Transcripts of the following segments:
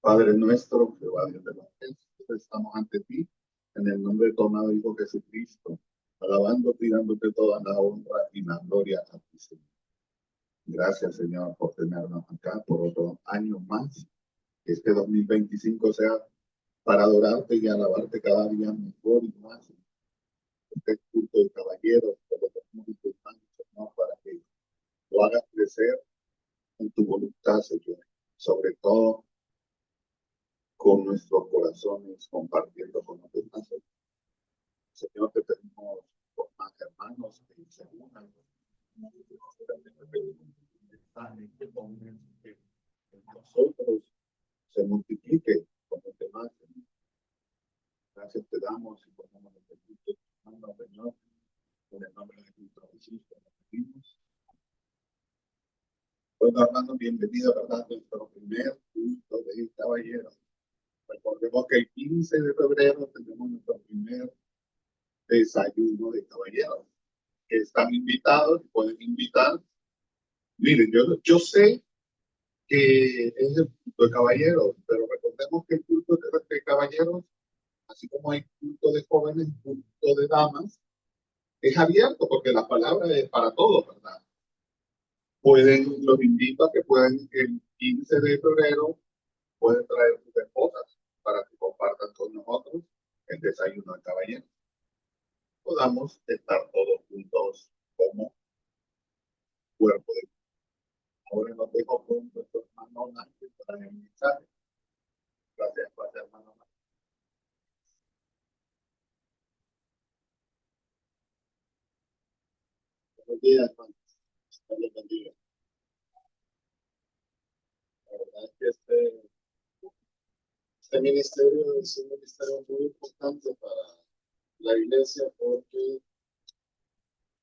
Padre nuestro, Jehová Dios de los ejércitos, estamos ante ti, en el nombre de tu amado Hijo Jesucristo, alabándote y dándote toda la honra y la gloria a ti, Señor. Gracias, Señor, por tenernos acá por otro año más. Que este 2025 sea para adorarte y alabarte cada día mejor y más. Este culto de caballeros, te lo ponemos en tus manos, Señor, para que lo hagas crecer en tu voluntad, Señor. Sobre todo con nuestros corazones, compartiendo con los demás. Señor, que tenemos con más hermanos que se unan. Que pongan en nosotros se multiplique con los demás. Gracias te damos y ponemos en el culto de tu mano, Señor, en el nombre de Cristo Jesús, que nos pedimos. Bueno, hermano, bienvenido, ¿verdad? Nuestro primer culto de caballero. Recordemos que el 15 de febrero tenemos nuestro primer desayuno de caballeros, que están invitados, pueden invitar. Miren, yo sé que es el culto de caballeros, pero recordemos que el culto de caballeros, así como hay culto de jóvenes, culto de damas, es abierto porque la palabra es para todos, ¿verdad? Los invito a que pueden el 15 de febrero, pueden traer sus esposas para que compartan con nosotros el desayuno de caballeros. Podamos estar todos juntos como cuerpo de Cristo. Ahora nos dejo con nuestro hermano Nángel para el mensaje. Gracias, hermano. Buenos días, hermanos. Dios les bendiga. La verdad es que este ministerio es un ministerio muy importante para la iglesia porque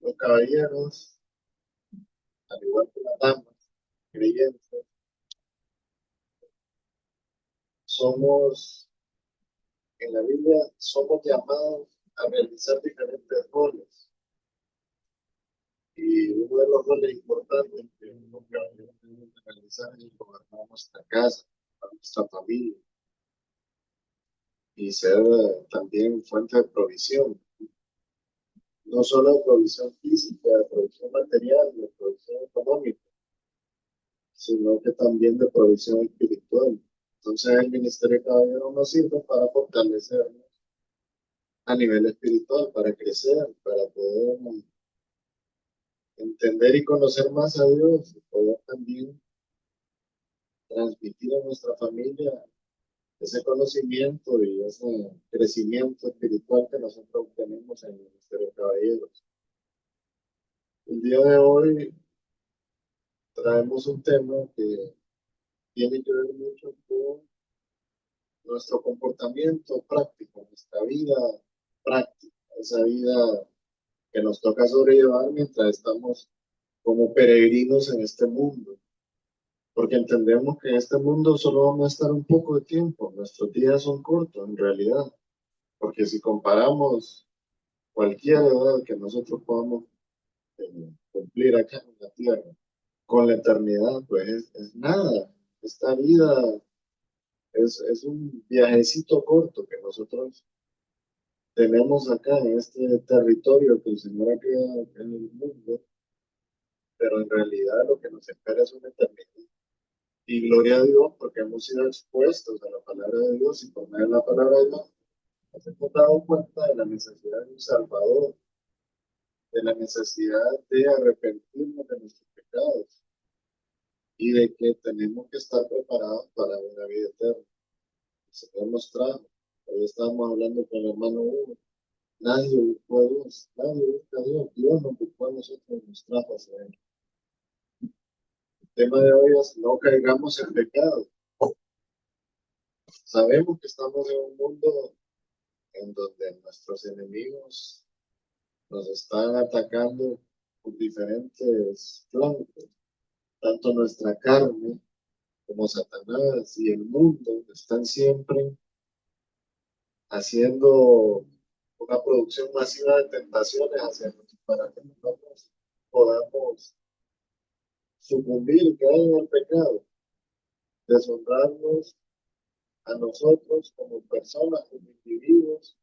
los caballeros, al igual que las damas, creyentes, somos, en la Biblia, somos llamados a realizar diferentes roles. Y uno de los roles importantes que los caballeros tenemos que realizar es gobernar nuestra casa, nuestra familia, y ser también fuente de provisión. No solo de provisión física, de provisión material, de provisión económica, sino que también de provisión espiritual. Entonces el ministerio de caballero nos sirve para fortalecernos a nivel espiritual, para crecer, para poder entender y conocer más a Dios y poder también transmitir a nuestra familia ese conocimiento y ese crecimiento espiritual que nosotros obtenemos en el ministerio de caballeros. El día de hoy traemos un tema que tiene que ver mucho con nuestro comportamiento práctico, nuestra vida práctica, esa vida que nos toca sobrellevar mientras estamos como peregrinos en este mundo. Porque entendemos que en este mundo solo vamos a estar un poco de tiempo, nuestros días son cortos en realidad, porque si comparamos cualquier edad que nosotros podamos cumplir acá en la tierra con la eternidad, pues es nada. Esta vida es un viajecito corto que nosotros tenemos acá en este territorio que el Señor ha creado en el mundo, pero en realidad lo que nos espera es una eternidad. Y gloria a Dios porque hemos sido expuestos a la palabra de Dios y por medio de la palabra de Dios nos hemos dado cuenta de la necesidad de un Salvador, de la necesidad de arrepentirnos de nuestros pecados y de que tenemos que estar preparados para una vida eterna. El Señor nos trajo. Hoy estábamos hablando con el hermano Hugo. Nadie buscó a Dios, nadie busca a Dios. Dios nos buscó a nosotros, nos trajo hacia Él. El tema de hoy es no caigamos en pecado. Sabemos que estamos en un mundo en donde nuestros enemigos nos están atacando por diferentes flancos, tanto nuestra carne como Satanás y el mundo están siempre haciendo una producción masiva de tentaciones hacia nosotros para que nosotros podamos sucumbir, caer en el pecado, deshonrarnos a nosotros como personas, como individuos,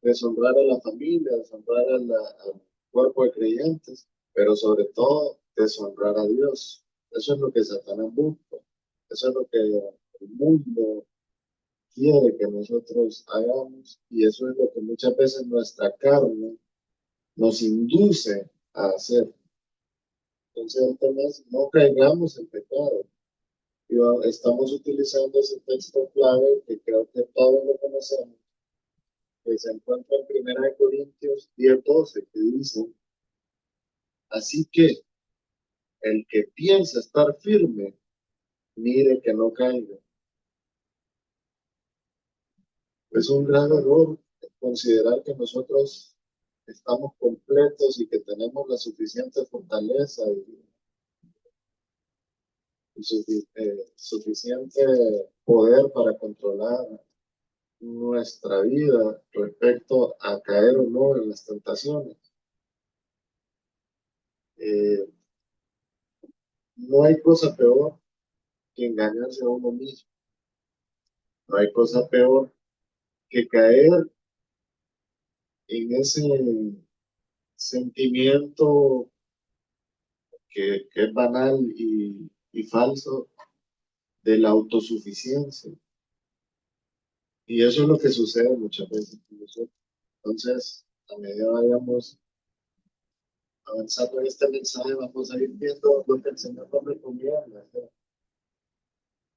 deshonrar a la familia, deshonrar al cuerpo de creyentes, pero sobre todo deshonrar a Dios. Eso es lo que Satanás busca. Eso es lo que el mundo quiere que nosotros hagamos y eso es lo que muchas veces nuestra carne nos induce a hacer. Entonces el tema es no caigamos en pecado. Estamos utilizando ese texto clave que creo que todos lo conocemos, que se encuentra en 1 Corintios 10:12, que dice, así que el que piensa estar firme, mire que no caiga. Es un gran error considerar que nosotros estamos completos y que tenemos la suficiente fortaleza y suficiente poder para controlar nuestra vida respecto a caer o no en las tentaciones. Eh, no hay cosa peor que engañarse a uno mismo. No hay cosa peor que caer en ese sentimiento que es banal y falso de la autosuficiencia. Y eso es lo que sucede muchas veces con nosotros. Entonces, a medida vayamos avanzando en este mensaje, vamos a ir viendo lo que el Señor nos recomienda.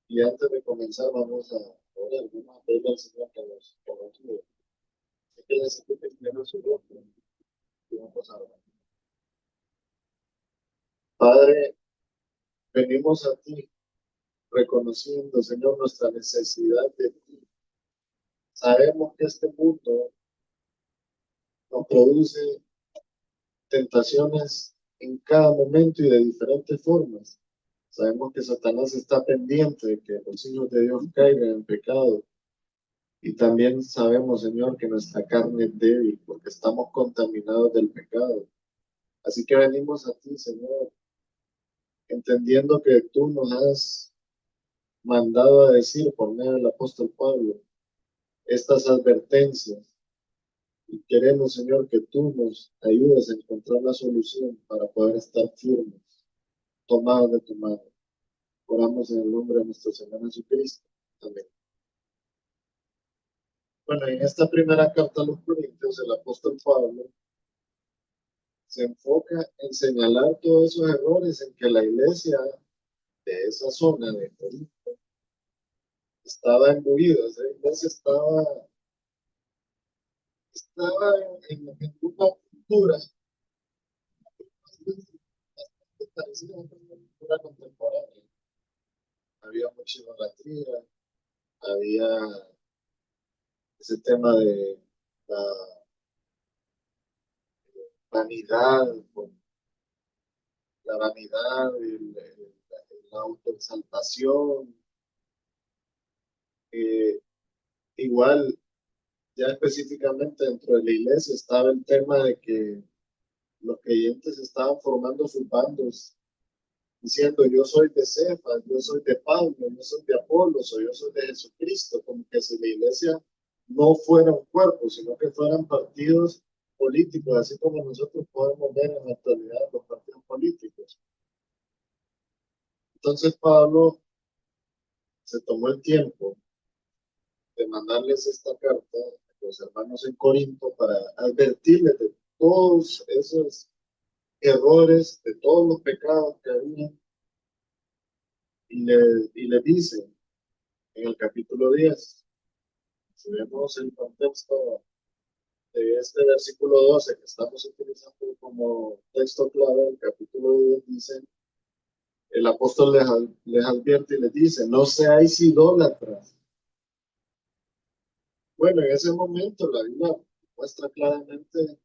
Y antes de comenzar, vamos a orar, vamos a pedirle al Señor que nos ayude. Es que necesite primero su rostro y vamos a orar. Padre, venimos a ti reconociendo, Señor, nuestra necesidad de ti. Sabemos que este mundo nos produce tentaciones en cada momento y de diferentes formas. Sabemos que Satanás está pendiente de que los hijos de Dios caigan en pecado. Y también sabemos, Señor, que nuestra carne es débil porque estamos contaminados del pecado. Así que venimos a ti, Señor, entendiendo que tú nos has mandado a decir por medio del apóstol Pablo estas advertencias. Y queremos, Señor, que tú nos ayudes a encontrar la solución para poder estar firmes, tomados de tu mano. Oramos en el nombre de nuestro Señor Jesucristo. Amén. Bueno, en esta primera carta a los Corintios, el apóstol Pablo se enfoca en señalar todos esos errores en que la iglesia de esa zona de Corinto estaba imbuida. Esa iglesia estaba en una cultura bastante parecida a una cultura contemporánea. Había mucha idolatría, había ese tema de la vanidad, la vanidad, la autoexaltación. Eh, igual, ya específicamente dentro de la iglesia estaba el tema de que los creyentes estaban formando sus bandos, diciendo yo soy de Cefas, yo soy de Pablo, yo soy de Apolos o yo soy de Jesucristo, como que si la iglesia no fuera un cuerpo, sino que fueran partidos políticos, así como nosotros podemos ver en la actualidad los partidos políticos. Entonces Pablo se tomó el tiempo de mandarles esta carta a los hermanos en Corinto para advertirles de todos esos errores, de todos los pecados que había, y le dice en el capítulo 10, si vemos el contexto de este versículo 12 que estamos utilizando como texto clave, el capítulo 10 dice, el apóstol les advierte y les dice, no seáis idólatras. Bueno, en ese momento la Biblia muestra claramente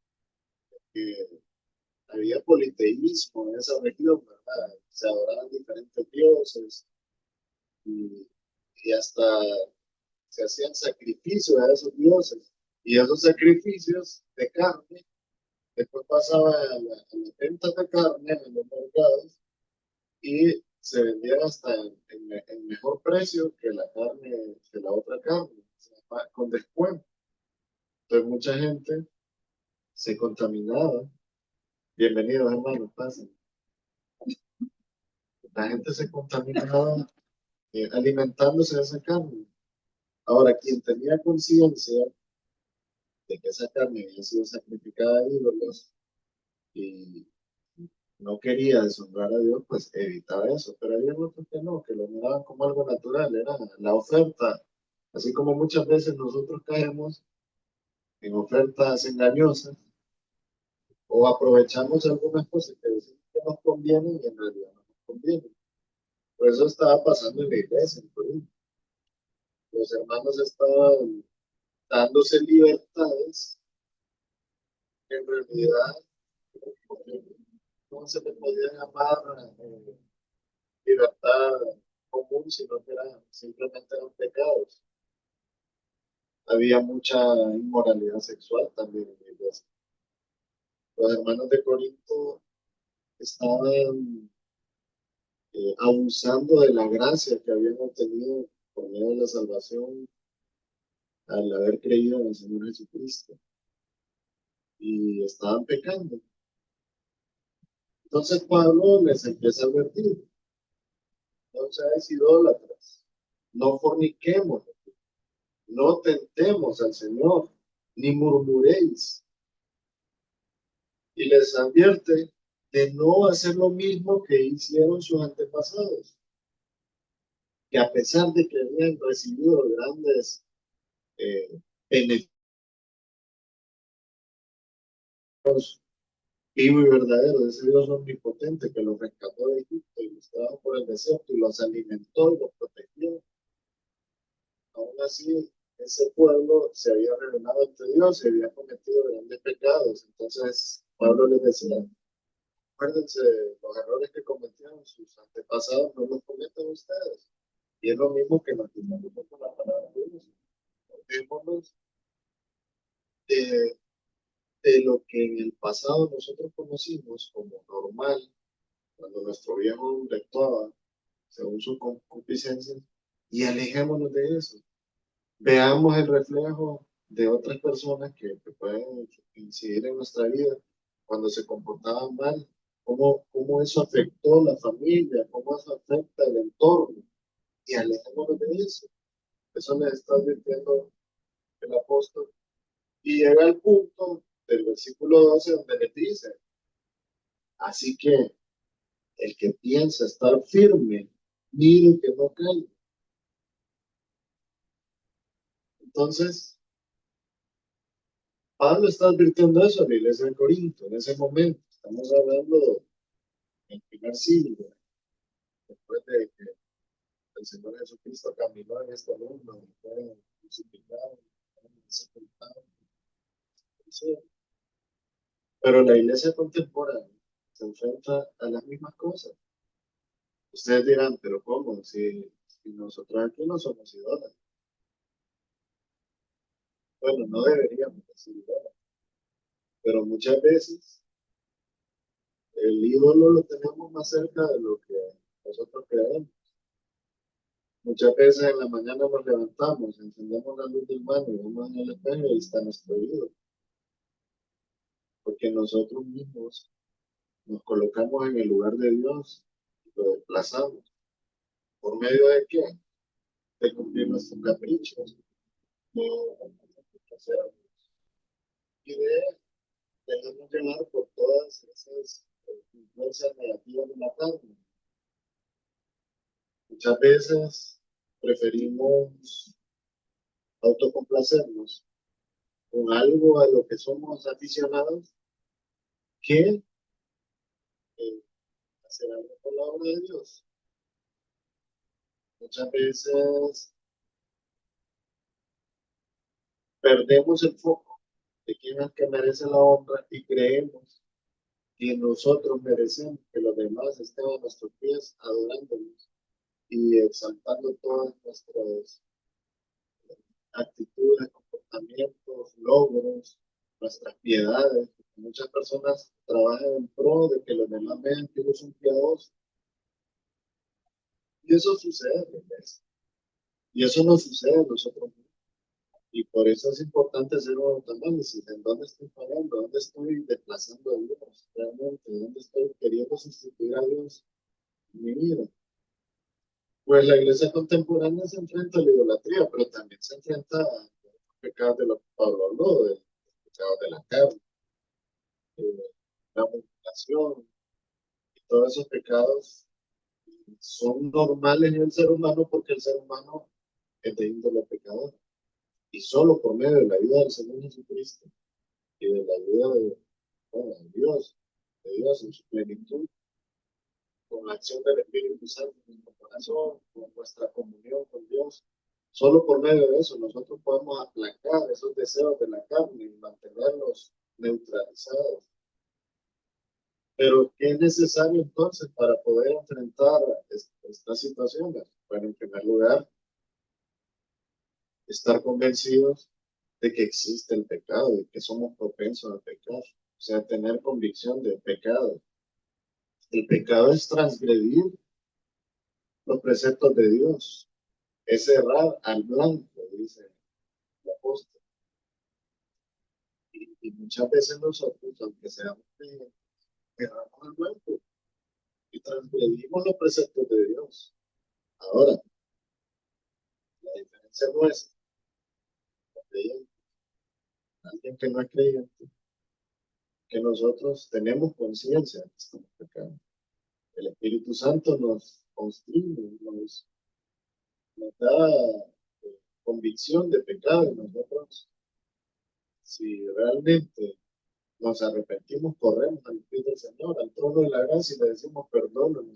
que había politeísmo en esa región, ¿verdad? Se adoraban diferentes dioses y, y hasta se hacían sacrificios a esos dioses. Y esos sacrificios de carne después pasaban a las ventas de carne en los mercados y se vendían hasta en mejor precio que la carne, que la otra carne, o sea, con descuento. Entonces mucha gente se contaminaba. Bienvenidos, hermanos, pasen. La gente se contaminaba alimentándose de esa carne. Ahora, quien tenía conciencia de que esa carne había sido sacrificada a ídolos y no quería deshonrar a Dios, pues evitaba eso. Pero había otros que no, que lo miraban como algo natural, era la oferta. Así como muchas veces nosotros caemos en ofertas engañosas o aprovechamos algunas cosas que decimos que nos convienen y en realidad no nos convienen. Por eso estaba pasando en la iglesia, en Corinto. Los hermanos estaban dándose libertades que en realidad no se le podía llamar libertad común, sino que simplemente eran pecados. Había mucha inmoralidad sexual también en la iglesia. Los hermanos de Corinto estaban abusando de la gracia que habían obtenido por medio de la salvación al haber creído en el Señor Jesucristo y estaban pecando. Entonces Pablo les empieza a advertir, no seáis idólatras, no forniquemos, no tentemos al Señor, ni murmuréis. Y les advierte de no hacer lo mismo que hicieron sus antepasados, que a pesar de que habían recibido grandes beneficios vivo y verdadero de ese Dios omnipotente que los rescató de Egipto y los trajo por el desierto y los alimentó y los protegió, aún así ese pueblo se había rebelado ante Dios y había cometido grandes pecados. Entonces Pablo les decía, acuérdense, los errores que cometieron sus antepasados no los cometen ustedes. Y es lo mismo que nos dice con la palabra de Dios. Démonos de, de lo que en el pasado nosotros conocimos como normal, cuando nuestro viejo hombre actuaba según su concupiscencia, y alejémonos de eso. Veamos el reflejo de otras personas que pueden incidir en nuestra vida cuando se comportaban mal, cómo eso afectó la familia, cómo eso afecta el entorno, y alejémonos de eso. Eso le está advirtiendo el apóstol. Y llega al punto del versículo 12 donde le dice, así que el que piensa estar firme, mire que no caiga. Entonces, Pablo está advirtiendo eso a la iglesia de Corinto en ese momento. Estamos hablando del primer siglo, después de que el Señor Jesucristo caminó en este mundo, fue crucificado, fue sepultado. Sí. Pero la iglesia contemporánea se enfrenta a las mismas cosas. Ustedes dirán, pero ¿cómo? Si nosotros aquí no somos idólatras. Bueno, no deberíamos decir idólatras, pero muchas veces el ídolo lo tenemos más cerca de lo que nosotros creemos. Muchas veces en la mañana nos levantamos, encendemos la luz del baño y vamos en el espejo y ahí está nuestro ídolo. Porque nosotros mismos nos colocamos en el lugar de Dios y lo desplazamos. ¿Por medio de qué? De cumplir nuestros caprichos, de hacer y de dejarnos llevar por todas esas influencias negativas de la carne. Muchas veces preferimos autocomplacernos con algo a lo que somos aficionados que hacer algo por la obra de Dios. Muchas veces perdemos el foco de quién es el que merece la honra y creemos que nosotros merecemos que los demás estén a nuestros pies adorándonos y exaltando todas nuestras actitudes, comportamientos, logros, nuestras piedades. Muchas personas trabajan en pro de que los demás vean que ellos son piadosos, Y eso sucede, ¿ves? Y eso no sucede a nosotros mismos. Y por eso es importante hacer un autoanálisis. ¿En dónde estoy fallando? ¿Dónde estoy desplazando a Dios? Realmente, ¿dónde estoy queriendo sustituir a Dios en mi vida? Pues la iglesia contemporánea se enfrenta a la idolatría, pero también se enfrenta a los pecados de los que Pablo habló, de los pecados de la carne, la mutilación, y todos esos pecados son normales en el ser humano porque el ser humano es de índole pecador. Y solo por medio de la ayuda del Señor Jesucristo y de la ayuda de, bueno, de Dios en su plenitud, con la acción del Espíritu Santo en nuestro corazón, con nuestra comunión con Dios, solo por medio de eso nosotros podemos aplacar esos deseos de la carne y mantenerlos neutralizados. Pero, ¿qué es necesario entonces para poder enfrentar estas situaciones? Bueno, en primer lugar, estar convencidos de que existe el pecado y que somos propensos a pecar. O sea, tener convicción del pecado. El pecado es transgredir los preceptos de Dios, es errar al blanco, dice el apóstol. Y muchas veces nosotros, aunque seamos creyentes, erramos al blanco y transgredimos los preceptos de Dios. Ahora, la diferencia no es creyente, alguien que no es creyente, que nosotros tenemos conciencia de que estamos pecando. El Espíritu Santo nos constriñe, nos da convicción de pecado y nosotros, si realmente nos arrepentimos, corremos al pie del Señor, al trono de la gracia y le decimos, perdóname,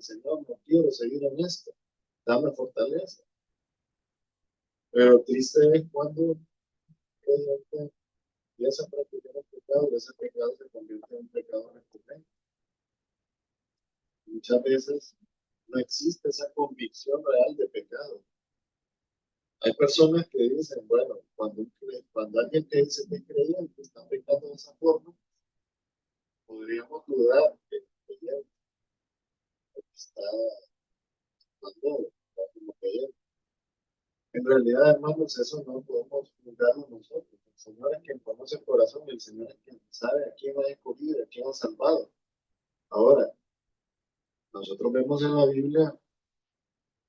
Señor, no quiero seguir en esto, dame fortaleza. Pero triste es cuando realmente empieza a practicar el pecado y ese pecado se convierte en un pecado recurrente. Muchas veces no existe esa convicción real de pecado. Hay personas que dicen, bueno, cuando alguien que dice que es creyente está pecando de esa forma, podríamos dudar que es creyente, porque está actuando como creyente. En realidad, hermanos, eso no podemos juzgarlo nosotros. El Señor es quien conoce el corazón y el Señor es quien sabe a quién ha escogido, a quién ha salvado. Ahora, nosotros vemos en la Biblia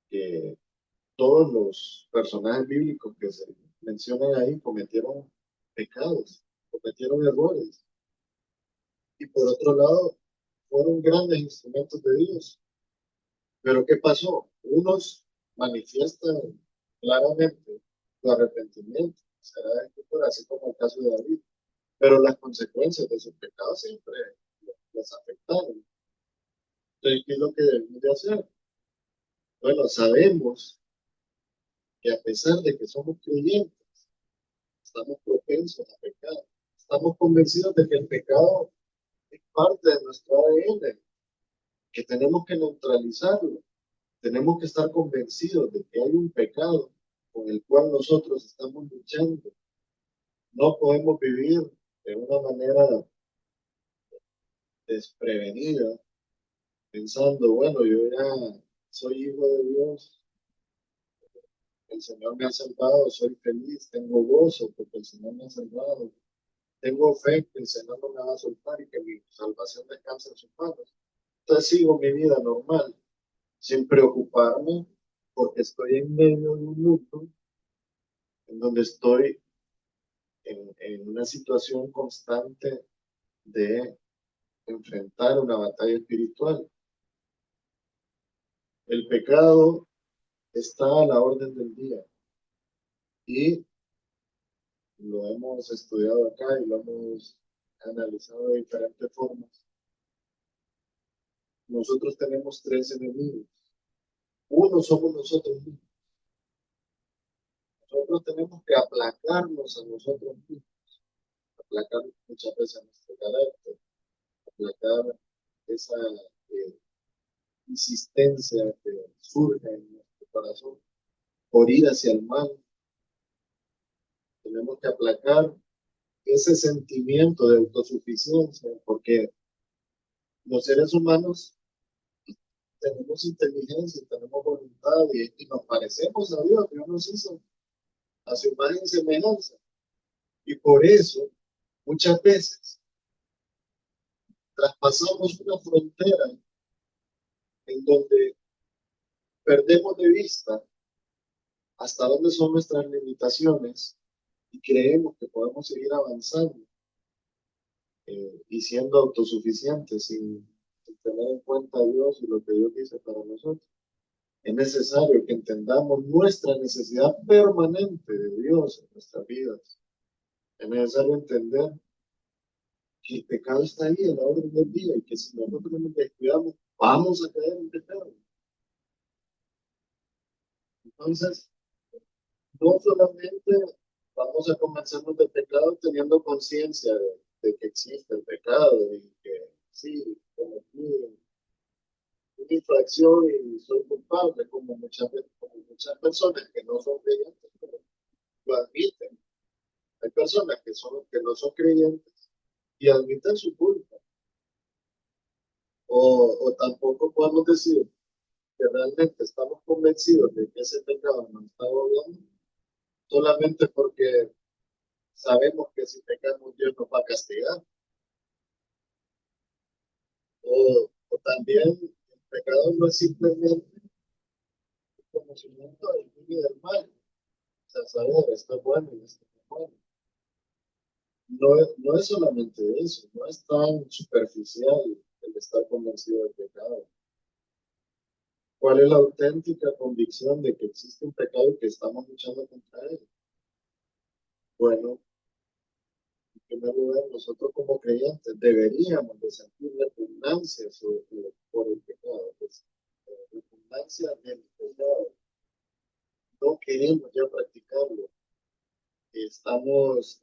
que todos los personajes bíblicos que se mencionan ahí cometieron pecados, cometieron errores. Y por otro lado, fueron grandes instrumentos de Dios. Pero ¿qué pasó? Unos manifiestan claramente su arrepentimiento, será escritura, así como el caso de David, pero las consecuencias de sus pecados siempre les afectaron. Entonces, ¿qué es lo que debemos de hacer? Bueno, sabemos que a pesar de que somos creyentes, estamos propensos a pecar. Estamos convencidos de que el pecado es parte de nuestro ADN, que tenemos que neutralizarlo. Tenemos que estar convencidos de que hay un pecado con el cual nosotros estamos luchando. No podemos vivir de una manera desprevenida, pensando, bueno, yo ya soy hijo de Dios, el Señor me ha salvado, soy feliz, tengo gozo porque el Señor me ha salvado, tengo fe que el Señor no me va a soltar y que mi salvación descansa en sus manos. Entonces sigo mi vida normal, sin preocuparme porque estoy en medio de un mundo en donde estoy en una situación constante de enfrentar una batalla espiritual. El pecado está a la orden del día y lo hemos estudiado acá y lo hemos analizado de diferentes formas. Nosotros tenemos tres enemigos. Uno somos nosotros mismos. Nosotros tenemos que aplacarnos a nosotros mismos, aplacar muchas veces nuestro carácter, aplacar esa eh, insistencia que surge en nuestro corazón por ir hacia el mal. Tenemos que aplacar ese sentimiento de autosuficiencia, porque los seres humanos tenemos inteligencia, tenemos voluntad y nos parecemos a Dios. Dios nos hizo a su imagen y semejanza. Y por eso, muchas veces, traspasamos una frontera en donde perdemos de vista hasta dónde son nuestras limitaciones y creemos que podemos seguir avanzando y siendo autosuficientes sin tener en cuenta a Dios y lo que Dios dice para nosotros. Es necesario que entendamos nuestra necesidad permanente de Dios en nuestras vidas. Es necesario entender que el pecado está ahí a la orden del día y que si nosotros nos descuidamos, vamos a caer en pecado. Entonces, no solamente vamos a convencernos del pecado teniendo conciencia de que existe el pecado y que sí, cometí una infracción y soy culpable, como como muchas personas que no son creyentes, pero lo admiten. Hay personas que no son creyentes y admiten su culpa. O tampoco podemos decir que realmente estamos convencidos de que ese pecado nos está agobiando solamente porque sabemos que si pecamos Dios nos va a castigar. O también el pecado no es simplemente el conocimiento del bien y del mal. O sea, saber esto es bueno y esto no es bueno. No es solamente eso, no es tan superficial el estar convencido del pecado. ¿Cuál es la auténtica convicción de que existe un pecado y que estamos luchando contra él? Bueno, en primer lugar, nosotros como creyentes deberíamos de sentir repugnancia por el pecado, pues, repugnancia del pecado. No queremos ya practicarlo. Estamos,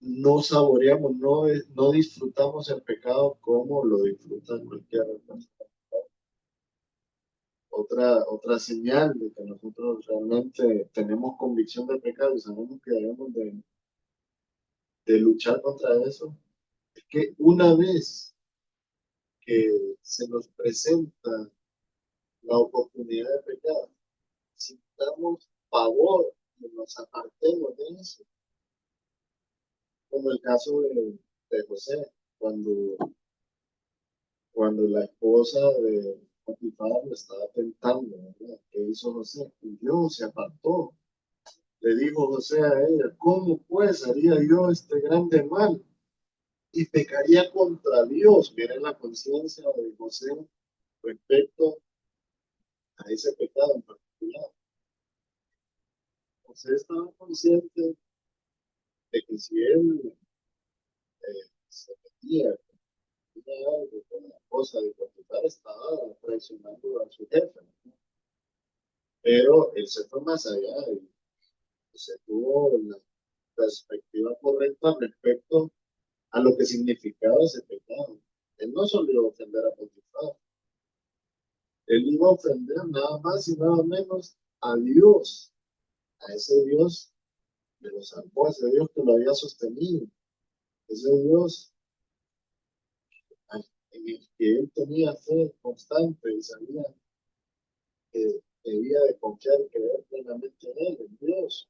no saboreamos, no disfrutamos el pecado como lo disfruta cualquier persona. Otra señal de que nosotros realmente tenemos convicción del pecado y sabemos que debemos de luchar contra eso, es que una vez que se nos presenta la oportunidad de pecar, sintamos pavor y nos apartemos de eso, como el caso de José, cuando la esposa de Potifar lo estaba tentando, ¿verdad? ¿Qué hizo José? Y Dios se apartó. Le dijo José a ella, ¿cómo pues haría yo este grande mal? Y pecaría contra Dios. Miren la conciencia de José respecto a ese pecado en particular. José estaba consciente de que si él se metía tenía algo con la esposa de Potifar, estaba traicionando a su jefe, ¿no? Pero él se fue más allá y se tuvo la perspectiva correcta respecto a lo que significaba ese pecado. Él no solo iba a ofender a Potifar, él iba a ofender nada más y nada menos a Dios, a ese Dios que lo salvó, a ese Dios que lo había sostenido, ese Dios en el que él tenía fe constante y sabía que debía de confiar y creer plenamente en él, en Dios.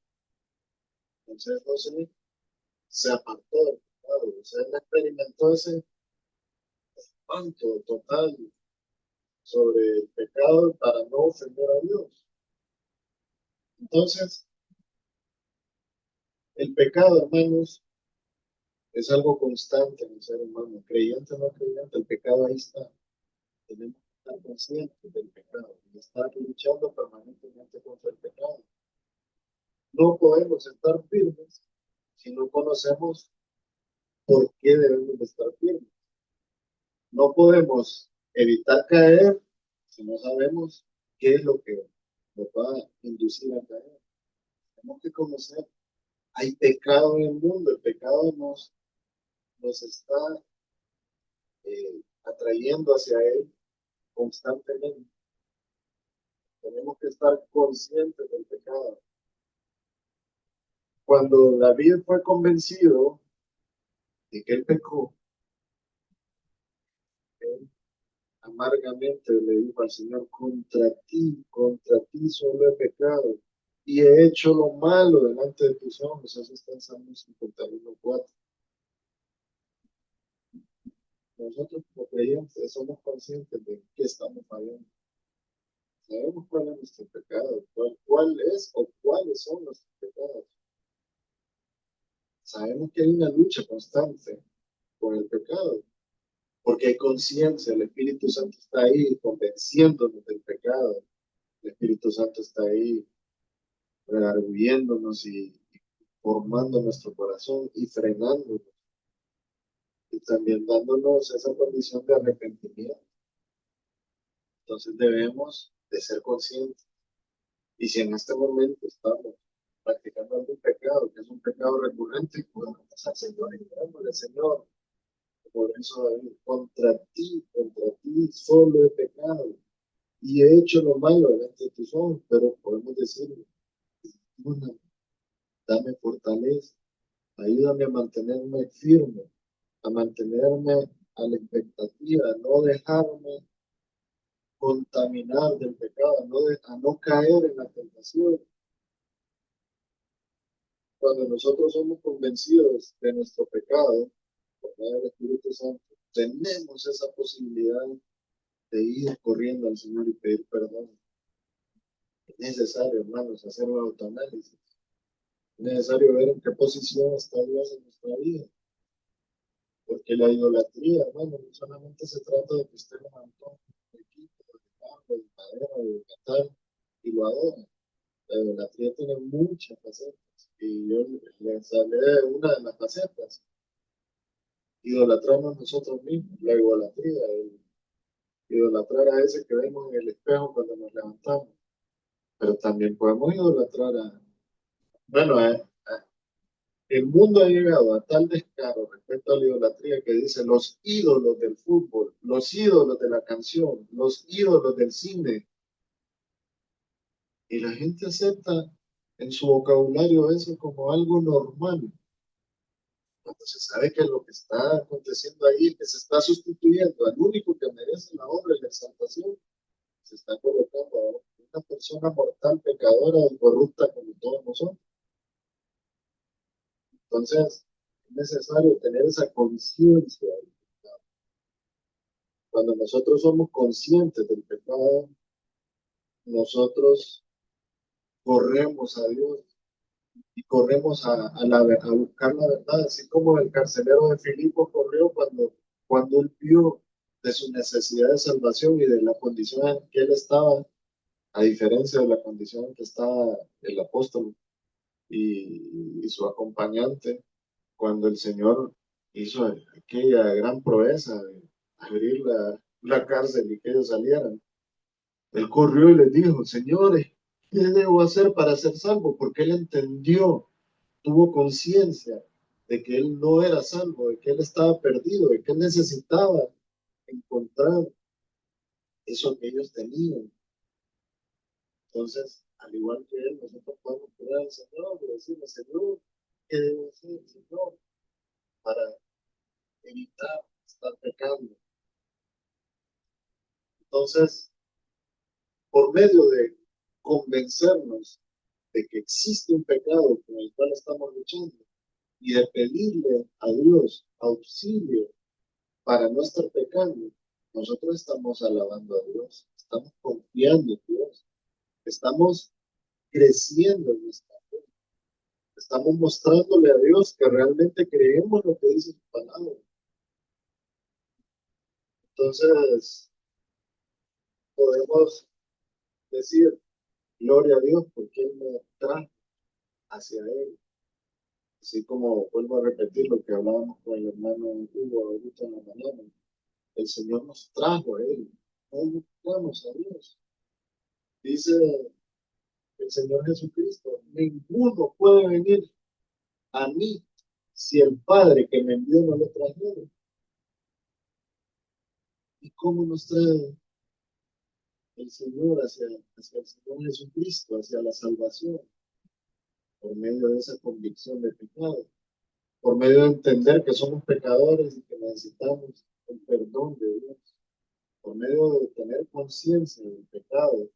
Entonces José se apartó del pecado, o sea, él experimentó ese espanto total sobre el pecado para no ofender a Dios. Entonces, el pecado, hermanos, es algo constante en el ser humano, creyente o no creyente, el pecado ahí está. Tenemos que estar conscientes del pecado y estar luchando permanentemente contra el pecado. No podemos estar firmes si no conocemos por qué debemos de estar firmes. No podemos evitar caer si no sabemos qué es lo que nos va a inducir a caer. Tenemos que conocer. Hay pecado en el mundo, el pecado nos está atrayendo hacia él constantemente. Tenemos que estar conscientes del pecado. Cuando David fue convencido de que él pecó, él amargamente le dijo al Señor, contra ti solo he pecado y he hecho lo malo delante de tus ojos. Eso está en Salmos 51:4. Nosotros como creyentes somos conscientes de que estamos fallando. Sabemos cuál es nuestro pecado, cuál es o cuáles son nuestros pecados. Sabemos que hay una lucha constante con el pecado, porque hay conciencia, el Espíritu Santo está ahí convenciéndonos del pecado, el Espíritu Santo está ahí redarguyéndonos y formando nuestro corazón y frenándonos, y también dándonos esa condición de arrepentimiento. Entonces debemos de ser conscientes. Y si en este momento estamos practicando algún pecado, que es un pecado recurrente, podemos al Señor y digámosle, Señor, por eso David, contra ti solo he pecado y he hecho lo malo delante de tus ojos, pero podemos decirle, ayúdame, dame fortaleza, ayúdame a mantenerme firme, a mantenerme a la expectativa, a no dejarme contaminar del pecado, a no caer en la tentación. Cuando nosotros somos convencidos de nuestro pecado, por medio del Espíritu Santo, tenemos esa posibilidad de ir corriendo al Señor y pedir perdón. Es necesario, hermanos, hacer un autoanálisis. Es necesario ver en qué posición está Dios en nuestra vida. Porque la idolatría, hermano, no solamente se trata de que usted levantó un equipo de barro, de madera, de metal y lo adora. La idolatría tiene muchas facetas. Y yo les hablé de una de las facetas. Idolatrarnos nosotros mismos, la idolatría, el idolatrar a ese que vemos en el espejo cuando nos levantamos. Pero también podemos idolatrar bueno, el mundo ha llegado a tal descaro respecto a la idolatría que dice los ídolos del fútbol, los ídolos de la canción, los ídolos del cine. Y la gente acepta en su vocabulario eso como algo normal. Cuando se sabe que lo que está aconteciendo ahí, que se está sustituyendo al único que merece la honra y la exaltación, se está colocando a una persona mortal, pecadora y corrupta como todos nosotros. Entonces, es necesario tener esa conciencia. Cuando nosotros somos conscientes del pecado, nosotros corremos a Dios y corremos a buscar la verdad, así como el carcelero de Filipo corrió cuando él vio de su necesidad de salvación y de la condición en que él estaba, a diferencia de la condición en que estaba el apóstol y su acompañante, cuando el Señor hizo aquella gran proeza de abrir la cárcel y que ellos salieran. Él corrió y les dijo, señores, ¿qué debo hacer para ser salvo? Porque él entendió, tuvo conciencia de que él no era salvo, de que él estaba perdido, de que él necesitaba encontrar eso que ellos tenían. Entonces, al igual que él, nosotros podemos pedir al Señor y decirle, Señor, ¿qué debo hacer, Señor, para evitar estar pecando? Entonces, por medio de convencernos de que existe un pecado con el cual estamos luchando y de pedirle a Dios auxilio para no estar pecando, nosotros estamos alabando a Dios, estamos confiando en Dios, estamos creciendo en nuestra fe, estamos mostrándole a Dios que realmente creemos lo que dice su palabra. Entonces, podemos decir, gloria a Dios, porque Él me trajo hacia Él. Así como vuelvo a repetir lo que hablábamos con el hermano Hugo ahorita en la mañana, el Señor nos trajo a Él, no buscamos a Dios. Dice el Señor Jesucristo, ninguno puede venir a mí si el Padre que me envió no lo trajera. ¿Y cómo nos trae el Señor hacia el Señor Jesucristo, hacia la salvación? Por medio de esa convicción de pecado, por medio de entender que somos pecadores y que necesitamos el perdón de Dios. por medio de tener conciencia del pecado,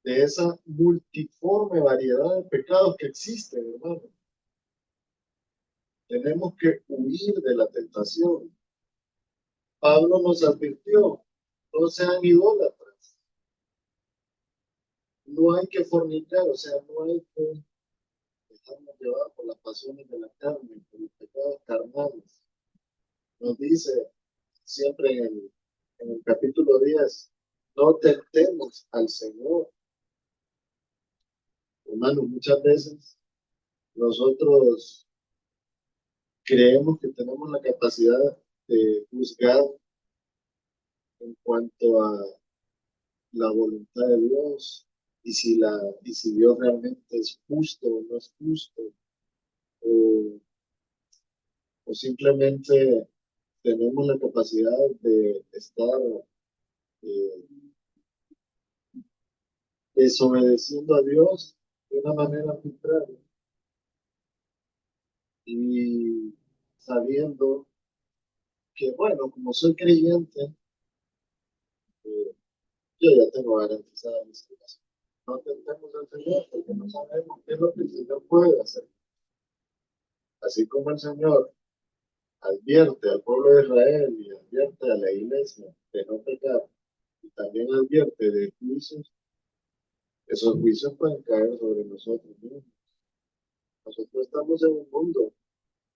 de esa multiforme variedad de pecados que existen, hermano. Tenemos que huir de la tentación. Pablo nos advirtió, no sean idólatras, no hay que fornicar, o sea, no hay que dejarnos llevar por las pasiones de la carne, por los pecados carnales. Nos dice siempre en el capítulo 10, no tentemos al Señor. Hermanos, muchas veces nosotros creemos que tenemos la capacidad de juzgar en cuanto a la voluntad de Dios y si Dios realmente es justo o no es justo, o, o simplemente tenemos la capacidad de estar eh, desobedeciendo a Dios de una manera arbitraria y sabiendo que, bueno, como soy creyente, eh, yo ya tengo garantizada mi salvación. No tentemos al Señor porque no sabemos qué es lo que el Señor puede hacer. Así como el Señor advierte al pueblo de Israel y advierte a la iglesia de no pecar, y también advierte de juicios, esos juicios pueden caer sobre nosotros mismos. Nosotros estamos en un mundo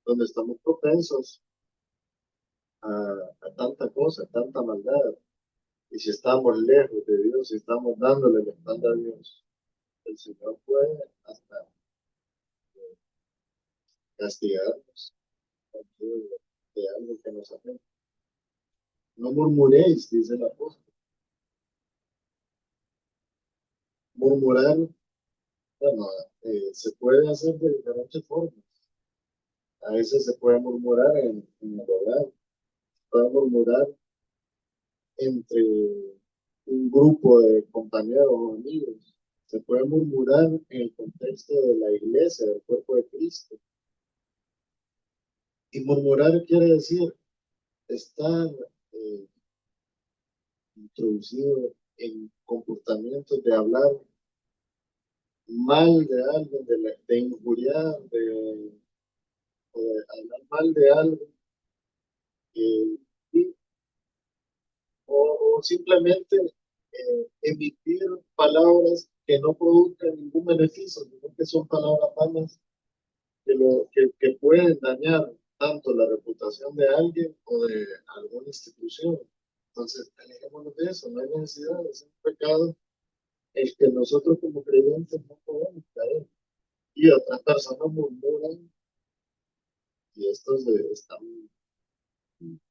donde estamos propensos a, a tanta cosa, tanta maldad. Y si estamos lejos de Dios, si estamos dándole la espalda a Dios, el Señor puede hasta castigarnos de algo que nos afecta. No murmuréis, dice el apóstol. Murmurar, bueno, se puede hacer de diferentes formas. A veces se puede murmurar en el hogar, se puede murmurar entre un grupo de compañeros o amigos, se puede murmurar en el contexto de la iglesia, del cuerpo de Cristo. Y murmurar quiere decir estar eh, introducido en comportamientos de hablar mal de alguien, de injuriar, de hablar mal de algo, eh, y- o simplemente emitir palabras que no produzcan ningún beneficio, sino que son palabras vanas que pueden dañar tanto la reputación de alguien o de alguna institución. Entonces, alejémonos de eso, no hay necesidad de ser un pecado el que nosotros como creyentes no podemos caer. Y otras personas murmuran y estos están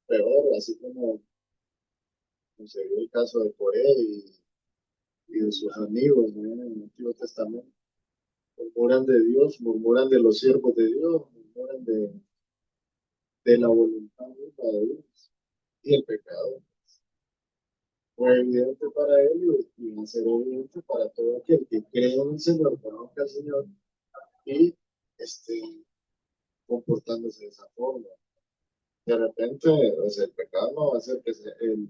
peor, así como se vio el caso de Coré y de sus amigos, ¿no? En el Antiguo Testamento. Murmuran de Dios, murmuran de los siervos de Dios, murmuran de la voluntad misma de Dios. Y el pecado fue evidente para él y va a ser evidente para todo aquel que cree en el Señor, conozca al Señor y esté comportándose de esa forma. De repente, o sea, el pecado no va a hacer el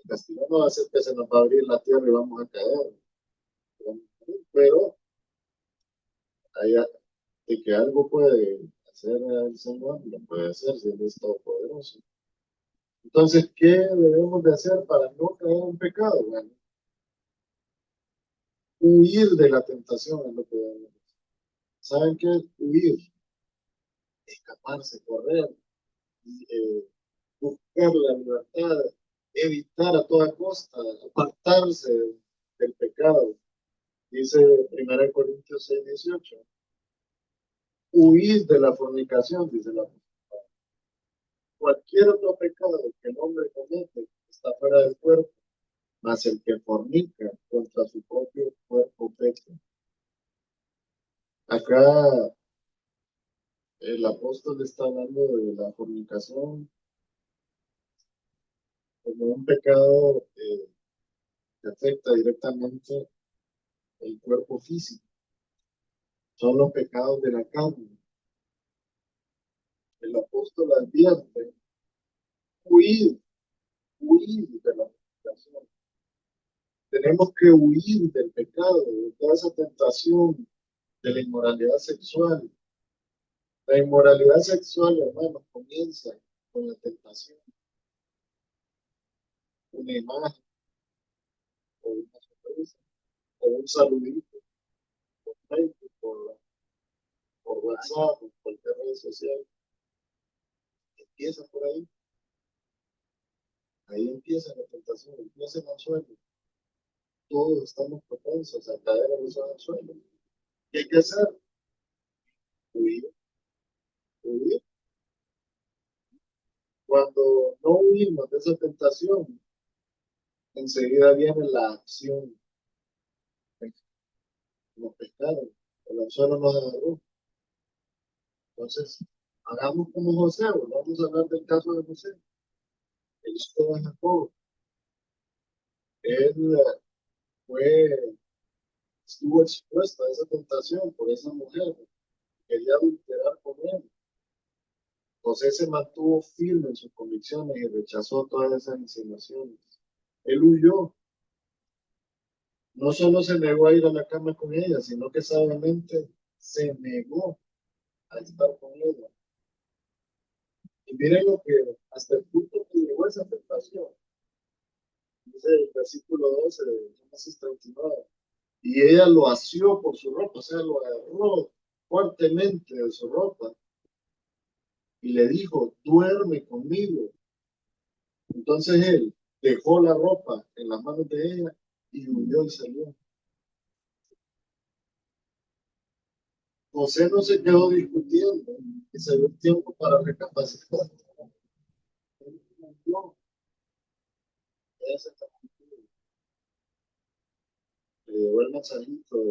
castigo no va a hacer que se nos va a abrir la tierra y vamos a caer. Pero hay, de que algo puede hacer el Señor, lo puede hacer si Él es todopoderoso. Entonces, ¿qué debemos de hacer para no caer en pecado? Bueno, huir de la tentación es lo que debemos. ¿Saben qué es huir? Escaparse, correr, eh, buscar la libertad, evitar a toda costa, apartarse del pecado. Dice 1 Corintios 6:18. Huir de la fornicación, dice la palabra. Cualquier otro pecado que el hombre comete está fuera del cuerpo, mas el que fornica contra su propio cuerpo peca. Acá el apóstol está hablando de la fornicación como un pecado que afecta directamente el cuerpo físico. Son los pecados de la carne. El apóstol advierte, huir, huir de la tentación. Tenemos que huir del pecado, de toda esa tentación, de la inmoralidad sexual. La inmoralidad sexual, hermanos, comienza con la tentación, una imagen, o una sonrisa, o un saludito, por Facebook, por WhatsApp, por cualquier red social. Empieza por ahí. Ahí empieza la tentación, empieza el anzuelo. Todos estamos propensos a caer en esos anzuelos. ¿Qué hay que hacer? Huir, huir. Cuando no huimos de esa tentación, enseguida viene la acción. Nos pescaron, el anzuelo nos agarró. Entonces, hagamos como José, vamos a hablar del caso de José, el hijo de Jacob. Él fue, estuvo expuesto a esa tentación por esa mujer, quería adulterar con él. José se mantuvo firme en sus convicciones y rechazó todas esas insinuaciones. Él huyó. No solo se negó a ir a la cama con ella, sino que sabiamente se negó a estar con ella. Y miren lo que, hasta el punto que llegó esa tentación. Dice el versículo 12 de Génesis 39. Y ella lo asió por su ropa, o sea, lo agarró fuertemente de su ropa y le dijo, duerme conmigo. Entonces él dejó la ropa en las manos de ella y huyó y salió. José no se quedó discutiendo y se dio tiempo para recapacitar. Él cumplió esa actitud. Le llevó el mensajito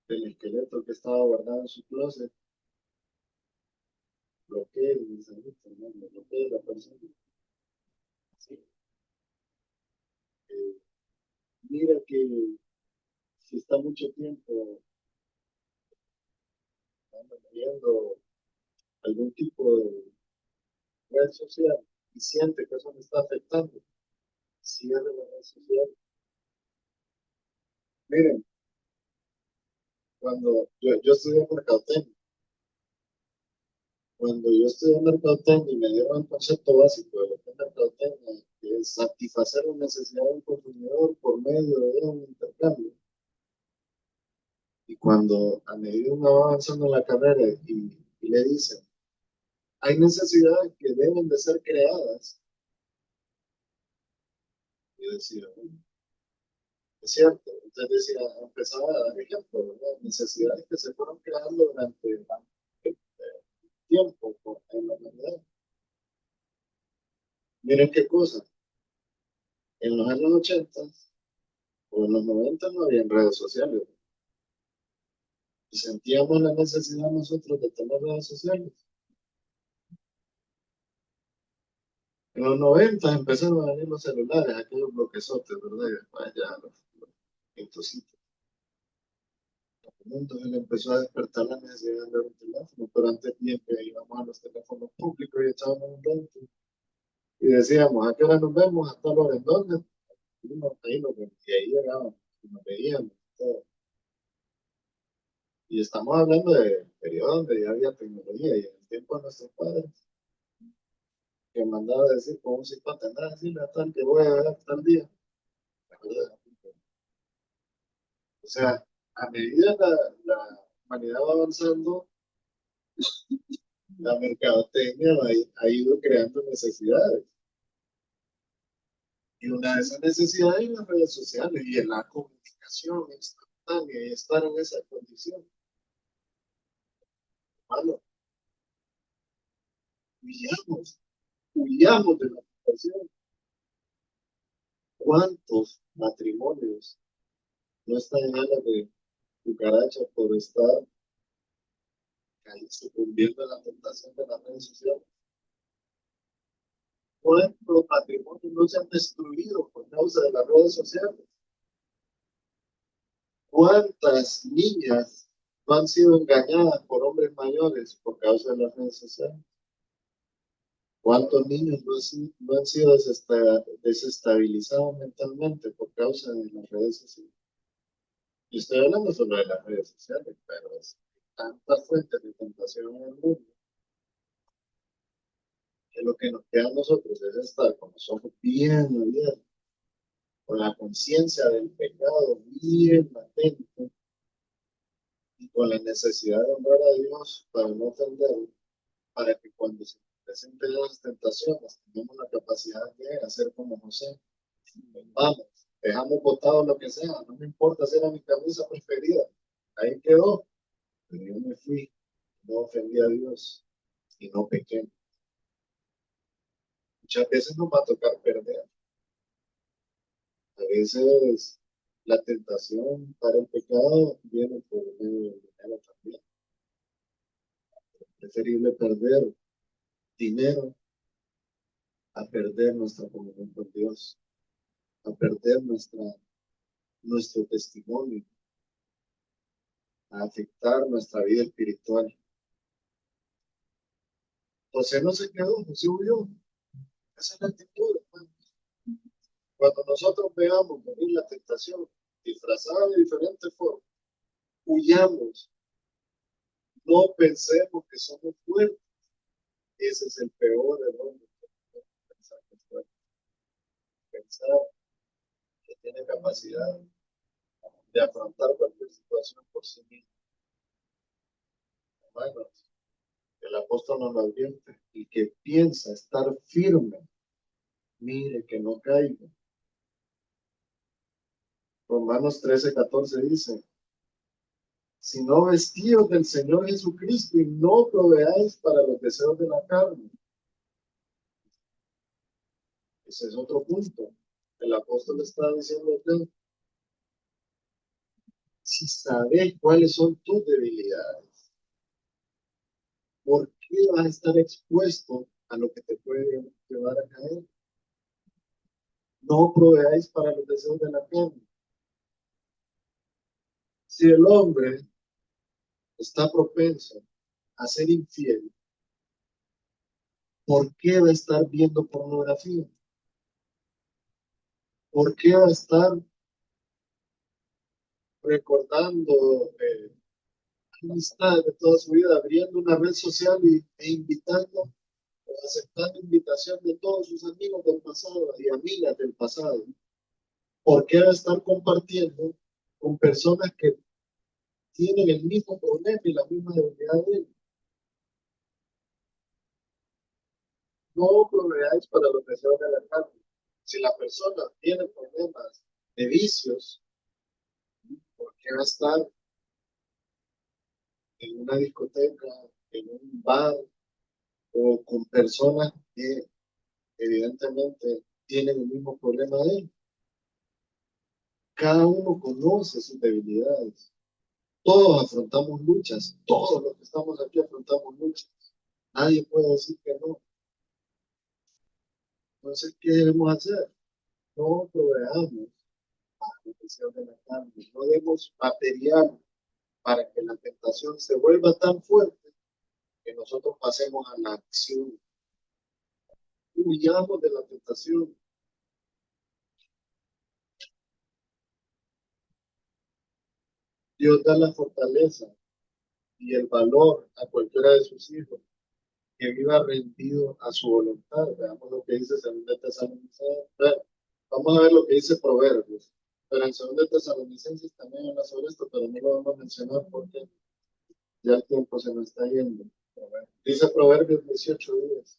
del esqueleto que estaba guardado en su closet. Bloquee el mensajito, ¿no? Bloquee la persona. ¿Sí? Eh, Mira que si está mucho tiempo viendo algún tipo de red social y siente que eso me está afectando, cierre la red social. Miren, cuando yo estudié mercadotecnia, cuando yo estudié mercadotecnia y me dieron el concepto básico de lo que es mercadotecnia, que es satisfacer la necesidad del consumidor por medio de un intercambio. Y cuando a medida uno va avanzando en la carrera y le dicen, hay necesidades que deben de ser creadas, y decía, bueno, es cierto, entonces decía, empezaba a dar ejemplos, ¿verdad? Necesidades que se fueron creando durante tiempo en la humanidad. Miren qué cosa, en los años 80 o en los 90 no había redes sociales y sentíamos la necesidad nosotros de tener redes sociales. En los 90 empezaron a venir los celulares, aquellos bloquezotes, ¿verdad? Y después ya los entonces él empezó a despertar la necesidad de un teléfono, pero antes bien que íbamos a los teléfonos públicos y echábamos un 20 y decíamos, ¿a qué hora nos vemos? ¿Hasta la hora en dónde? Y ahí llegábamos, y nos veíamos. Todo. Y estamos hablando de periodos donde ya había tecnología y en el tiempo de nuestros padres, que mandaba a decir con un cipote, anda a decirle a tal que voy a ver tal día. La verdad. O sea, a medida la humanidad va avanzando, la mercadotecnia ha ido creando necesidades. Y una de esas necesidades es las redes sociales y en la comunicación instantánea y estar en esa condición. Hermano, huyamos, huyamos de la situación. ¿Cuántos matrimonios no están llenos de cucarachas por estar ahí sucumbiendo a la tentación de las redes sociales? ¿Cuántos matrimonios no se han destruido por causa de las redes sociales? ¿Cuántas niñas no han sido engañadas por hombres mayores por causa de las redes sociales? ¿Cuántos niños no han sido desestabilizados mentalmente por causa de las redes sociales? Y estoy hablando solo de las redes sociales, pero es tantas fuentes de tentación en el mundo que lo que nos queda a nosotros es estar con los ojos bien abiertos, con la conciencia del pecado bien latente y con la necesidad de honrar a Dios para no ofenderlo, para que cuando se presenten las tentaciones tengamos la capacidad de hacer como José. Vamos, dejamos botado lo que sea, no me importa si era mi camisa preferida, ahí quedó, pero yo me fui, no ofendí a Dios y no pequé. Muchas veces nos va a tocar perder, a veces la tentación para el pecado viene por medio del dinero también. Es preferible perder dinero a perder nuestra comunión con Dios, a perder nuestro testimonio, a afectar nuestra vida espiritual. José no se quedó, José huyó. Esa es la actitud, hermano. Cuando nosotros veamos venir la tentación disfrazada de diferentes formas, huyamos, no pensemos que somos fuertes. Ese es el peor error. Pensar que es fuerte, pensar que tiene capacidad de afrontar cualquier situación por sí mismo. Hermanos, el apóstol nos lo advierte, y que piensa estar firme, mire que no caiga. Romanos 13:14 dice, sino vestidos del Señor Jesucristo y no proveáis para los deseos de la carne. Ese es otro punto. El apóstol está diciendo acá, si sabes cuáles son tus debilidades, ¿por qué vas a estar expuesto a lo que te puede llevar a caer? No proveáis para los deseos de la carne. Si el hombre está propenso a ser infiel, ¿por qué va a estar viendo pornografía? ¿Por qué va a estar recordando amistades de toda su vida, abriendo una red social e invitando o aceptando invitación de todos sus amigos del pasado y amigas del pasado? ¿Por qué va a estar compartiendo con personas que tienen el mismo problema y la misma debilidad de él? No proveáis para los deseos de la carne. Si la persona tiene problemas de vicios, ¿por qué va a estar en una discoteca, en un bar o con personas que evidentemente tienen el mismo problema de él? Cada uno conoce sus debilidades. Todos afrontamos luchas, todos los que estamos aquí afrontamos luchas. Nadie puede decir que no. Entonces, ¿qué debemos hacer? No proveamos la necesidad de la carne, no demos material para que la tentación se vuelva tan fuerte que nosotros pasemos a la acción. Huyamos de la tentación. Dios da la fortaleza y el valor a cualquiera de sus hijos que viva rendido a su voluntad. Veamos lo que dice 2 Tesalonicenses. Vamos a ver lo que dice Proverbios. Pero en 2 Tesalonicenses también habla sobre esto, pero no lo vamos a mencionar porque ya el tiempo se nos está yendo. Dice Proverbios 18:10.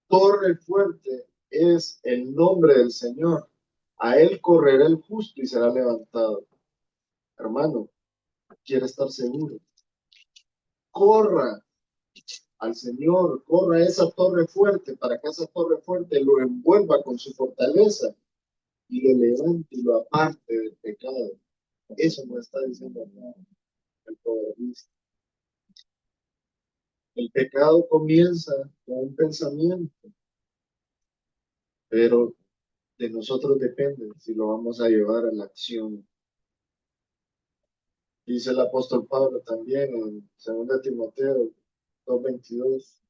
Torre fuerte es el nombre del Señor. A él correrá el justo y será levantado. Hermano, quiere estar seguro. Corra al Señor, corra a esa torre fuerte para que esa torre fuerte lo envuelva con su fortaleza y lo levante y lo aparte del pecado. Eso nos está diciendo acá el proverbista. El pecado comienza con un pensamiento, pero de nosotros depende si lo vamos a llevar a la acción. Dice el apóstol Pablo también en 2 Timoteo 2:22,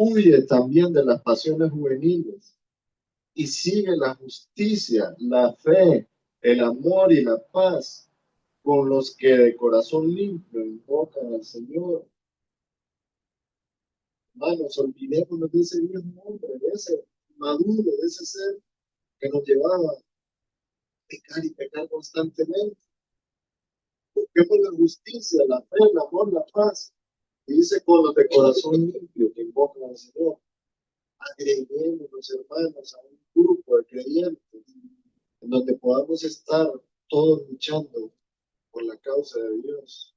Huye también de las pasiones juveniles y sigue la justicia, la fe, el amor y la paz con los que de corazón limpio invocan al Señor. Hermanos, olvidémonos de ese viejo hombre, de ese maduro, de ese ser que nos llevaba a pecar y pecar constantemente. Busquemos la justicia, la fe, el amor, la paz. Y dice con los de corazón limpio que invocan al Señor. Agreguémonos, hermanos, a un grupo de creyentes en donde podamos estar todos luchando por la causa de Dios.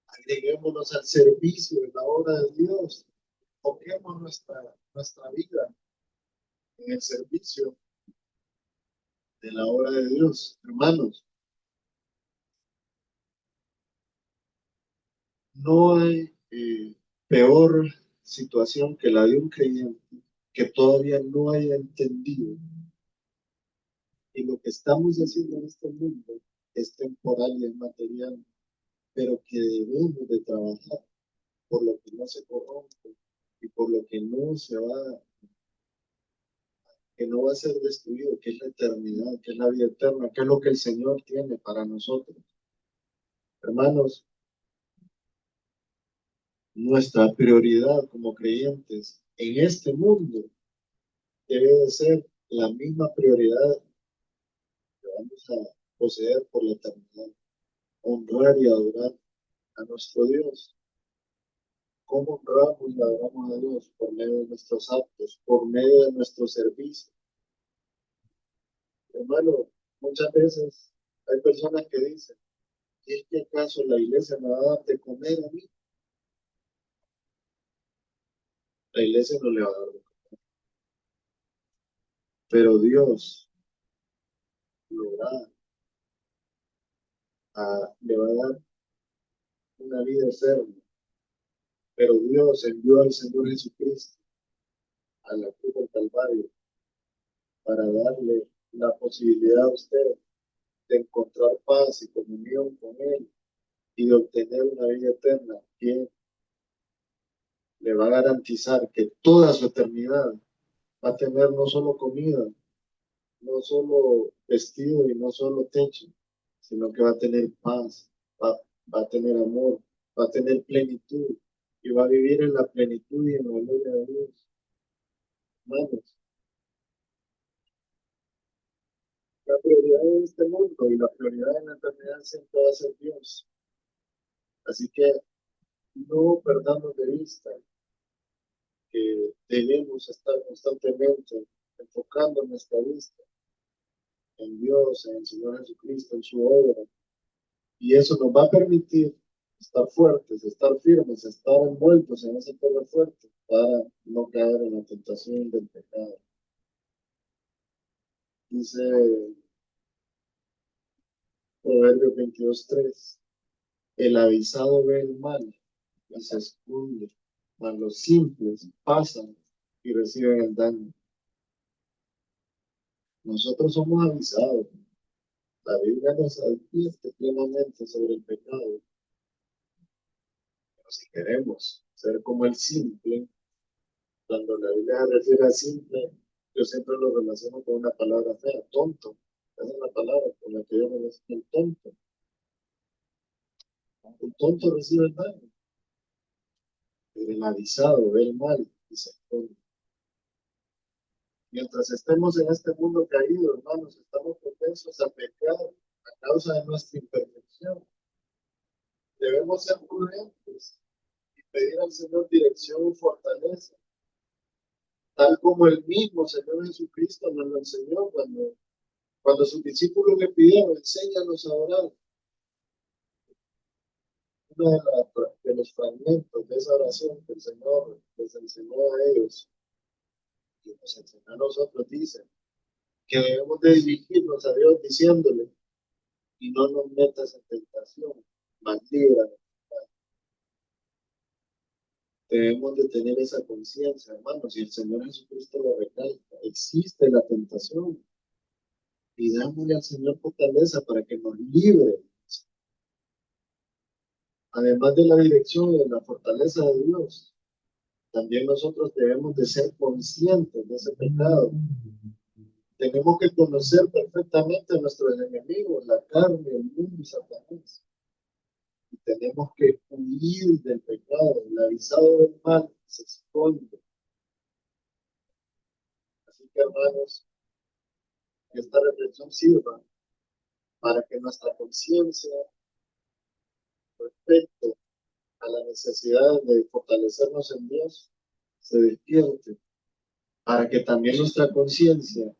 Agreguémonos al servicio en la obra de Dios. Enfoquemos nuestra vida en el servicio de la obra de Dios. Hermanos, no hay peor situación que la de un creyente que todavía no haya entendido y lo que estamos haciendo en este mundo es temporal y es material, pero que debemos de trabajar por lo que no se corrompe y por lo que no va a ser destruido, que es la eternidad, que es la vida eterna, que es lo que el Señor tiene para nosotros. Hermanos, nuestra prioridad como creyentes en este mundo debe de ser la misma prioridad que vamos a poseer por la eternidad, honrar y adorar a nuestro Dios. ¿Cómo honramos y adoramos a Dios? Por medio de nuestros actos, por medio de nuestro servicio. Hermano, muchas veces hay personas que dicen, ¿y es que acaso la iglesia me va a dar de comer a mí? La iglesia no le va a dar de comer, pero Dios lo va le va a dar una vida eterna. Pero Dios envió al Señor Jesucristo a la cruz del Calvario para darle la posibilidad a usted de encontrar paz y comunión con Él y de obtener una vida eterna que le va a garantizar que toda su eternidad va a tener no solo comida, no solo vestido y no solo techo, sino que va a tener paz, va a tener amor, va a tener plenitud y va a vivir en la plenitud y en la gloria de Dios. Hermanos, la prioridad de este mundo y la prioridad de la eternidad siempre va a ser Dios. Así que no perdamos de vista que debemos estar constantemente enfocando nuestra vista en Dios, en el Señor Jesucristo, en su obra. Y eso nos va a permitir estar fuertes, estar firmes, estar envueltos en ese poder fuerte para no caer en la tentación del pecado. Dice Proverbios 22:3, el avisado ve el mal y se esconde, mas los simples pasan y reciben el daño. Nosotros somos avisados. La Biblia nos advierte plenamente sobre el pecado. Pero si queremos ser como el simple, cuando la Biblia se refiere a simple, yo siempre lo relaciono con una palabra fea, tonto. Esa es la palabra con la que yo me relaciono, el tonto. El tonto recibe el daño, pero el avisado ve el mal y se esconde. Mientras estemos en este mundo caído, hermanos, estamos propensos a pecar a causa de nuestra imperfección. Debemos ser prudentes y pedir al Señor dirección y fortaleza, tal como el mismo Señor Jesucristo nos lo enseñó cuando sus discípulos le pidieron, enséñanos a orar. Uno de los fragmentos de esa oración que el Señor les enseñó a ellos y nos enseñó a nosotros, dice que debemos de dirigirnos a Dios diciéndole, y no nos metas en tentación, mas líbranos. Debemos de tener esa conciencia, hermanos, y el Señor Jesucristo lo recalca, existe la tentación, y dámosle al Señor fortaleza para que nos libre. Además de la dirección y de la fortaleza de Dios, también nosotros debemos de ser conscientes de ese pecado. Tenemos que conocer perfectamente a nuestros enemigos, la carne, el mundo y Satanás. Y tenemos que huir del pecado. El avisado del mal se esconde. Así que, hermanos, que esta reflexión sirva para que nuestra conciencia respecto a la necesidad de fortalecernos en Dios se despierte, para que también nuestra conciencia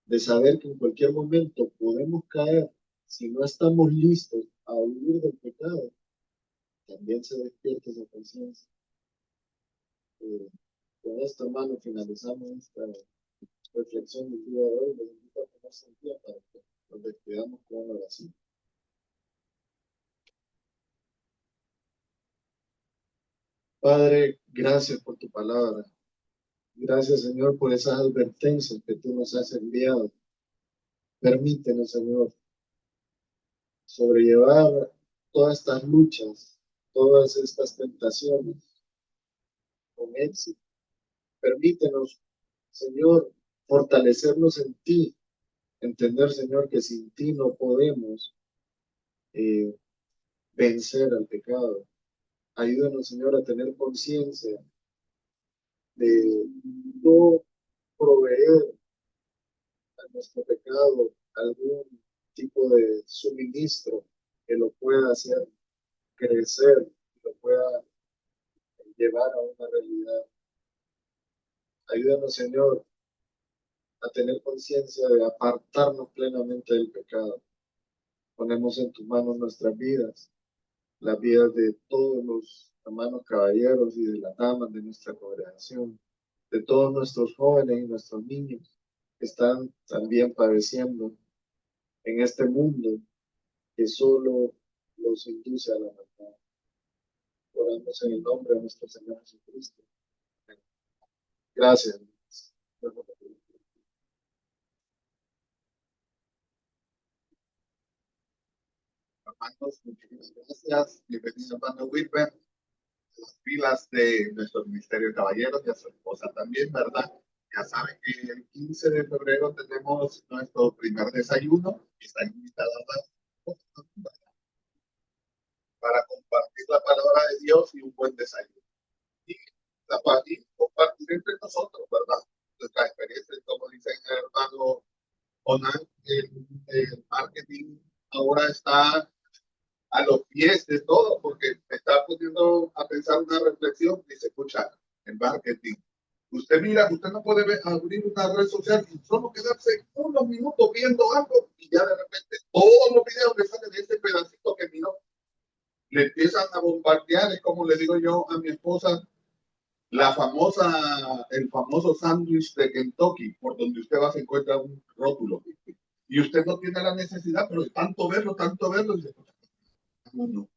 de saber que en cualquier momento podemos caer si no estamos listos a huir del pecado, también se despierte esa conciencia. Con esto, hermano, finalizamos esta reflexión del día de hoy. Les invito a tomarse el día para que nos despidamos con una oración. Padre, gracias por tu palabra. Gracias, Señor, por esas advertencias que tú nos has enviado. Permítenos, Señor, sobrellevar todas estas luchas, todas estas tentaciones con éxito. Permítenos, Señor, fortalecernos en ti, entender, Señor, que sin ti no podemos vencer al pecado. Ayúdanos, Señor, a tener conciencia de no proveer a nuestro pecado algún tipo de suministro que lo pueda hacer crecer, que lo pueda llevar a una realidad. Ayúdanos, Señor, a tener conciencia de apartarnos plenamente del pecado. Ponemos en tus manos nuestras vidas, las vidas de todos los hermanos caballeros y de las damas de nuestra congregación, de todos nuestros jóvenes y nuestros niños que están también padeciendo en este mundo que solo los induce a la maldad. Oramos en el nombre de nuestro Señor Jesucristo. Gracias. Hermanos, muchísimas gracias. Bienvenido, hermano Wilber, a las filas de nuestro Ministerio de Caballeros y a su esposa también, ¿verdad? Ya saben que el 15 de febrero tenemos nuestro primer desayuno y están invitados para compartir la palabra de Dios y un buen desayuno. Y, y compartir entre nosotros, ¿verdad? Nuestra experiencia, como dice el hermano Onan, el marketing ahora está a los pies de todo, porque me está poniendo a pensar una reflexión. Dice, escucha, en marketing, usted mira, usted no puede abrir una red social y solo quedarse unos minutos viendo algo y ya de repente todos los videos que salen de ese pedacito que miró le empiezan a bombardear. Es como le digo yo a mi esposa, el famoso sándwich de Kentucky, por donde usted va se encuentra un rótulo y usted no tiene la necesidad, pero de tanto verlo, dice, no.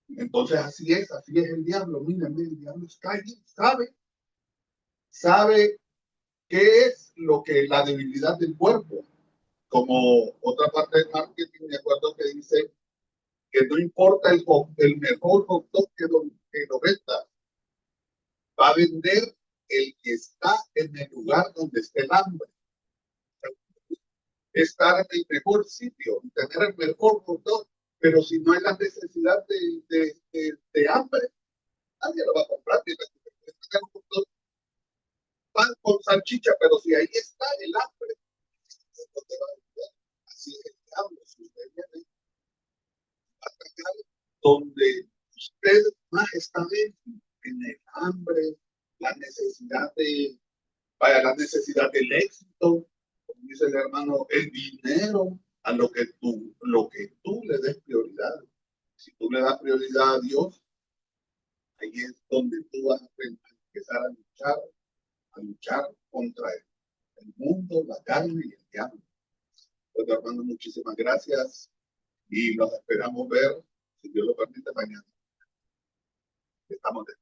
Entonces así es el diablo. Miren, el diablo está ahí, sabe qué es lo que la debilidad del cuerpo. Como otra parte del marketing, me acuerdo que dice que no importa el mejor hot dog que lo venda, va a vender el que está en el lugar donde esté el hambre. Estar en el mejor sitio, tener el mejor hot dog, pero si no hay la necesidad de hambre, nadie lo va a comprar. Pan con salchicha, pero si ahí está el hambre, así es el diablo. Si usted viene a atacar donde usted más está en el hambre, la necesidad la necesidad del éxito, como dice el hermano, el dinero, a lo que tú le des prioridad. Si tú le das prioridad a Dios, ahí es donde tú vas a empezar a luchar contra el mundo, la carne y el diablo. Pues, hermano, muchísimas gracias y nos esperamos ver, si Dios lo permite, mañana. Estamos de